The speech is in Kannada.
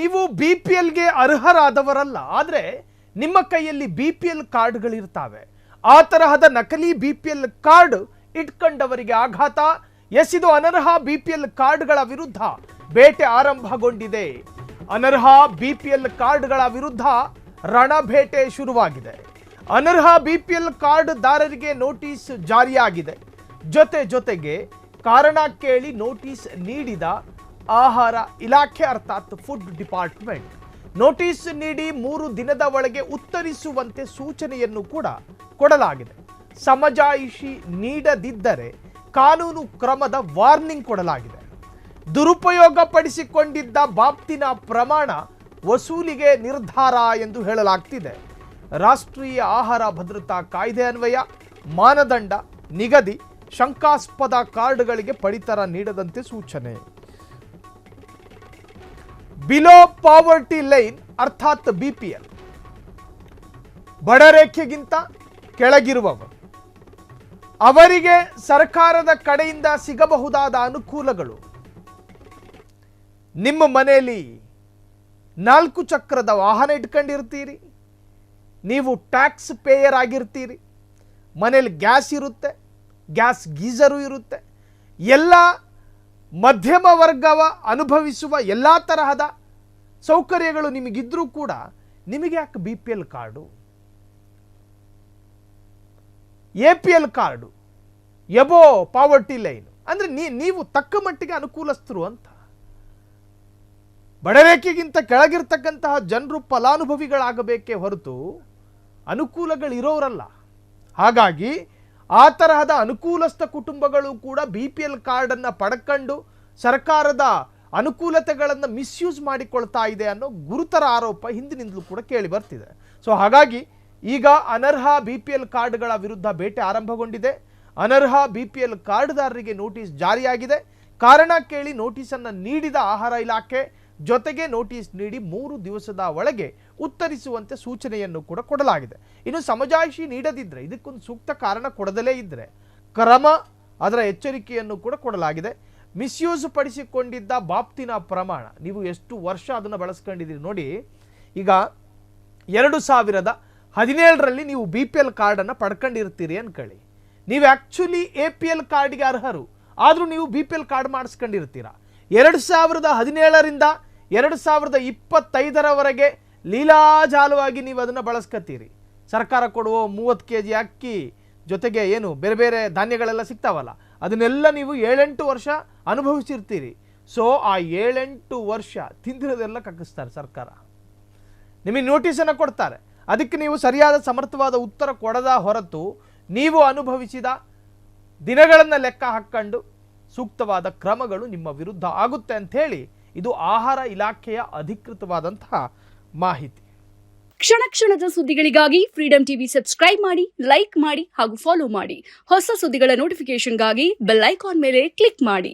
ನೀವು BPLಗೆ ಅರ್ಹರಾದವರಲ್ಲ, ಆದರೆ ನಿಮ್ಮ ಕೈಯಲ್ಲಿ BPL ಕಾರ್ಡ್ಗಳಿರ್ತಾವೆ. ಆ ತರಹದ ನಕಲಿ BPL ಕಾರ್ಡ್ ಇಟ್ಕೊಂಡವರಿಗೆ ಆಘಾತ. ಇದು ಅನರ್ಹ BPL ಕಾರ್ಡ್ಗಳ ವಿರುದ್ಧ ಬೇಟೆ ಆರಂಭಗೊಂಡಿದೆ. ಅನರ್ಹ BPL ಕಾರ್ಡ್ಗಳ ವಿರುದ್ಧ ರಣಬೇಟೆ ಶುರುವಾಗಿದೆ. ಅನರ್ಹ BPL ಕಾರ್ಡ್ದಾರರಿಗೆ ನೋಟಿಸ್ ಜಾರಿಯಾಗಿದೆ. ಜೊತೆಗೆ ಕಾರಣ ಕೇಳಿ ನೋಟಿಸ್ ನೀಡಿದ ಆಹಾರ ಇಲಾಖೆ ಅರ್ಥಾತ್ ಫುಡ್ ಡಿಪಾರ್ಟ್ಮೆಂಟ್ ನೋಟಿಸ್ ನೀಡಿ 3 ದಿನದ ಒಳಗೆ ಉತ್ತರಿಸುವಂತೆ ಸೂಚನೆಯನ್ನು ಕೂಡ ಕೊಡಲಾಗಿದೆ. ಸಮಜಾಯಿಷಿ ನೀಡದಿದ್ದರೆ ಕಾನೂನು ಕ್ರಮದ ವಾರ್ನಿಂಗ್ ಕೊಡಲಾಗಿದೆ. ದುರುಪಯೋಗ ಪಡಿಸಿಕೊಂಡಿದ್ದ ಬಾಬ್ತಿನ ಪ್ರಮಾಣ ವಸೂಲಿಗೆ ನಿರ್ಧಾರ ಎಂದು ಹೇಳಲಾಗ್ತಿದೆ. ರಾಷ್ಟ್ರೀಯ ಆಹಾರ ಭದ್ರತಾ ಕಾಯ್ದೆ ಅನ್ವಯ ಮಾನದಂಡ ನಿಗದಿ, ಶಂಕಾಸ್ಪದ ಕಾರ್ಡ್ಗಳಿಗೆ ಪಡಿತರ ನೀಡದಂತೆ ಸೂಚನೆ. ಬಿಲೋ ಪಾವರ್ಟಿ ಲೈನ್ ಅರ್ಥಾತ್ BPL, ಬಡರೇಖೆಗಿಂತ ಕೆಳಗಿರುವವರು, ಅವರಿಗೆ ಸರ್ಕಾರದ ಕಡೆಯಿಂದ ಸಿಗಬಹುದಾದ ಅನುಕೂಲಗಳು. ನಿಮ್ಮ ಮನೆಯಲ್ಲಿ 4 ಚಕ್ರದ ವಾಹನ ಇಟ್ಕೊಂಡಿರ್ತೀರಿ, ನೀವು ಟ್ಯಾಕ್ಸ್ ಪೇಯರ್ ಆಗಿರ್ತೀರಿ, ಮನೆಯಲ್ಲಿ ಗ್ಯಾಸ್ ಇರುತ್ತೆ, ಗ್ಯಾಸ್ ಗೀಸರು ಇರುತ್ತೆ, ಎಲ್ಲ ಮಧ್ಯಮ ವರ್ಗವ ಅನುಭವಿಸುವ ಎಲ್ಲ ತರಹದ ಸೌಕರ್ಯಗಳು ನಿಮಗಿದ್ರೂ ಕೂಡ ನಿಮಗೆ ಯಾಕೆ BPL card, APL card, above poverty line ಅಂದರೆ ನೀವು ತಕ್ಕ ಮಟ್ಟಿಗೆ ಅನುಕೂಲಸ್ಥರು ಅಂತ. ಬಡರೇಖೆಗಿಂತ ಕೆಳಗಿರ್ತಕ್ಕಂತಹ ಜನರು ಫಲಾನುಭವಿಗಳಾಗಬೇಕೇ ಹೊರತು ಅನುಕೂಲಗಳಿರೋರಲ್ಲ. ಹಾಗಾಗಿ ಆ ತರಹದ ಅನುಕೂಲಸ್ಥ ಕುಟುಂಬಗಳು ಕೂಡ BPL ಕಾರ್ಡನ್ನು ಪಡ್ಕೊಂಡು ಸರ್ಕಾರದ ಅನುಕೂಲತೆಗಳನ್ನು ಮಿಸ್ಯೂಸ್ ಮಾಡಿಕೊಳ್ತಾ ಇದೆ ಅನ್ನೋ ಗುರುತರ ಆರೋಪ ಹಿಂದಿನಿಂದಲೂ ಕೂಡ ಕೇಳಿ ಬರ್ತಿದೆ. ಸೊ ಹಾಗಾಗಿ ಈಗ ಅನರ್ಹ BPL ಕಾರ್ಡ್ಗಳ ವಿರುದ್ಧ ಬೇಟೆ ಆರಂಭಗೊಂಡಿದೆ. ಅನರ್ಹ BPL ಕಾರ್ಡ್ದಾರರಿಗೆ ನೋಟಿಸ್ ಜಾರಿಯಾಗಿದೆ. ಕಾರಣ ಕೇಳಿ ನೋಟಿಸನ್ನು ನೀಡಿದ ಆಹಾರ ಇಲಾಖೆ ಜೊತೆಗೆ ನೋಟಿಸ್ ನೀಡಿ 3 ದಿವಸದ ಒಳಗೆ ಉತ್ತರಿಸುವಂತೆ ಸೂಚನೆಯನ್ನು ಕೂಡ ಕೊಡಲಾಗಿದೆ. ಇನ್ನು ಸಮಜಾಯಿಷಿ ನೀಡದಿದ್ದರೆ, ಇದಕ್ಕೊಂದು ಸೂಕ್ತ ಕಾರಣ ಕೊಡದಲೇ ಇದ್ದರೆ ಕ್ರಮ, ಅದರ ಎಚ್ಚರಿಕೆಯನ್ನು ಕೂಡ ಕೊಡಲಾಗಿದೆ. ಮಿಸ್ಯೂಸ್ ಪಡಿಸಿಕೊಂಡಿದ್ದ ಬಾಬ್ತಿನ ಪ್ರಮಾಣ, ನೀವು ಎಷ್ಟು ವರ್ಷ ಅದನ್ನು ಬಳಸ್ಕೊಂಡಿದ್ದೀರಿ ನೋಡಿ. ಈಗ 2017ರಲ್ಲಿ ನೀವು BPL ಕಾರ್ಡನ್ನು ಪಡ್ಕೊಂಡಿರ್ತೀರಿ ಅನ್ಕೊಳ್ಳಿ. ನೀವು ಆ್ಯಕ್ಚುಲಿ APL ಕಾರ್ಡ್ಗೆ ಅರ್ಹರು, ಆದರೂ ನೀವು BPL ಕಾರ್ಡ್ ಮಾಡಿಸ್ಕೊಂಡಿರ್ತೀರ. 2017ರಿಂದ 2025ರವರೆಗೆ ಲೀಲಾಜಾಲವಾಗಿ ನೀವು ಅದನ್ನು ಬಳಸ್ಕೊತೀರಿ. ಸರ್ಕಾರ ಕೊಡುವ 30 kg ಅಕ್ಕಿ ಜೊತೆಗೆ ಏನು ಬೇರೆ ಬೇರೆ ಧಾನ್ಯಗಳೆಲ್ಲ ಸಿಗ್ತಾವಲ್ಲ, ಅದನ್ನೆಲ್ಲ ನೀವು 7-8 ವರ್ಷ ಅನುಭವಿಸಿರ್ತೀರಿ. ಸೊ ಆ 7-8 ವರ್ಷ ತಿಂದಿರೋದೆಲ್ಲ ಕಕ್ಕಿಸ್ತಾರೆ ಸರ್ಕಾರ. ನಿಮಗೆ ನೋಟಿಸನ್ನು ಕೊಡ್ತಾರೆ. ಅದಕ್ಕೆ ನೀವು ಸರಿಯಾದ ಸಮರ್ಥವಾದ ಉತ್ತರ ಕೊಡದ ಹೊರತು ನೀವು ಅನುಭವಿಸಿದ ದಿನಗಳನ್ನು ಲೆಕ್ಕ ಹಾಕ್ಕೊಂಡು ಸೂಕ್ತವಾದ ಕ್ರಮಗಳು ನಿಮ್ಮ ವಿರುದ್ಧ ಆಗುತ್ತೆ ಅಂತ ಹೇಳಿ ಇದು ಆಹಾರ ಇಲಾಖೆಯ ಅಧಿಕೃತವಾದಂತಹ ಮಾಹಿತಿ. ಕ್ಷಣ ಕ್ಷಣದ ಸುದ್ದಿಗಳಿಗಾಗಿ ಫ್ರೀಡಂ ಟಿವಿ ಸಬ್ಸ್ಕ್ರೈಬ್ ಮಾಡಿ, ಲೈಕ್ ಮಾಡಿ ಹಾಗೂ ಫಾಲೋ ಮಾಡಿ. ಹೊಸ ಸುದ್ದಿಗಳ ನೋಟಿಫಿಕೇಶನ್ಗಾಗಿ ಬೆಲ್ ಐಕಾನ್ ಮೇಲೆ ಕ್ಲಿಕ್ ಮಾಡಿ.